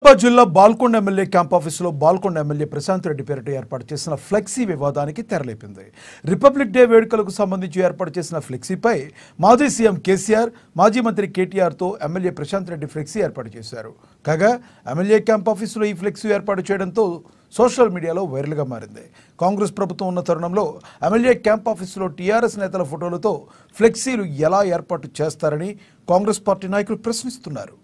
జిల్లా Balkonda MLA camp ఆఫీసులో Balkonda MLA Prashanth Reddy పేరిట ఏర్పాటు చేసిన ఫ్లెక్సీ వివాదానికి తెరలేపింది. రిపబ్లిక్ డే వేడుకలకు సంబంధించి ఏర్పాటు చేసిన ఫ్లెక్సీపై మాజీ సీఎం కేసీఆర్, మాజీ మంత్రి కేటీఆర్తో ఎమ్మెల్యే ప్రశాంత్ రెడ్డి ఫ్లెక్సీ ఏర్పాటు చేశారు. కాగా ఎమ్మెల్యే క్యాంప్ ఆఫీసులో ఈ ఫ్లెక్సీ ఏర్పాటు చేయడంతో సోషల్ మీడియాలో వైరల్గా మారింది. కాంగ్రెస్ ప్రభుత్వం ఉన్న తరుణంలో ఎమ్మెల్యే క్యాంప్ ఆఫీసులో టీఆర్ఎస్ నేతల ఫోటోలతో ఫ్లెక్సీలు ఎలా ఏర్పాటు చేస్తారని కాంగ్రెస్ పార్టీ నాయకులు ప్రశ్నిస్తున్నారు.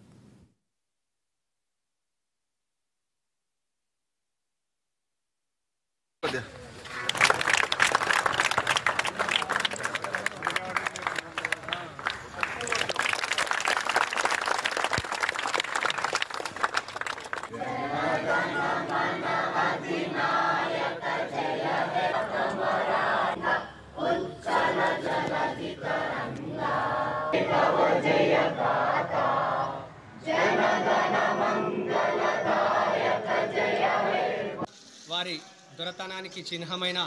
వారి దొరతనానికి చిహ్నమైన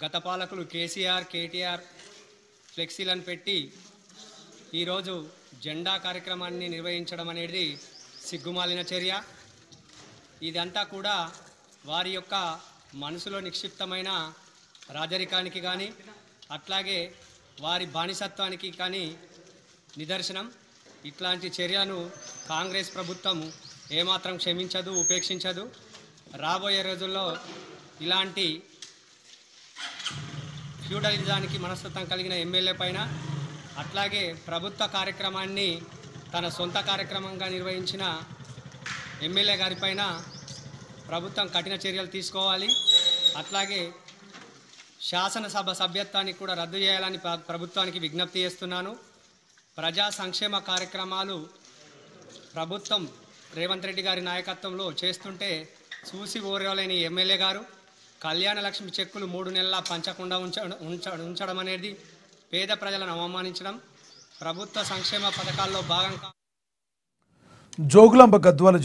గత పాలకులు కేసీఆర్, కేటీఆర్ ఫ్లెక్సీలను పెట్టి ఈరోజు జెండా కార్యక్రమాన్ని నిర్వహించడం అనేది సిగ్గుమాలిన చర్య. ఇదంతా కూడా వారి యొక్క మనసులో నిక్షిప్తమైన రాజరికానికి కానీ అట్లాగే వారి బానిసత్వానికి కానీ నిదర్శనం. ఇట్లాంటి చర్యలను కాంగ్రెస్ ప్రభుత్వం ఏమాత్రం క్షమించదు, ఉపేక్షించదు. రాబోయే రోజుల్లో ఇలాంటి ఫ్యూడలిజానికి మనస్తత్వం కలిగిన ఎమ్మెల్యే పైన అట్లాగే ప్రభుత్వ కార్యక్రమాన్ని తన సొంత కార్యక్రమంగా నిర్వహించిన ఎమ్మెల్యే గారిపైన ప్రభుత్వం కఠిన చర్యలు తీసుకోవాలి. అట్లాగే శాసనసభ సభ్యత్వాన్ని కూడా రద్దు చేయాలని ప్రభుత్వానికి విజ్ఞప్తి చేస్తున్నాను. ప్రజా సంక్షేమ కార్యక్రమాలు ప్రభుత్వం రేవంత్ రెడ్డి గారి నాయకత్వంలో చేస్తుంటే చూసి ఓర్వలేని ఎమ్మెల్యే గారు కళ్యాణ లక్ష్మి చెక్కులు 3 నెలల పంచకుండా ఉంచడం అనేది పేద ప్రజలను అవమానించడం. ప్రభుత్వ సంక్షేమ పథకాల్లో భాగంగా జోగులాంబ గద్వాల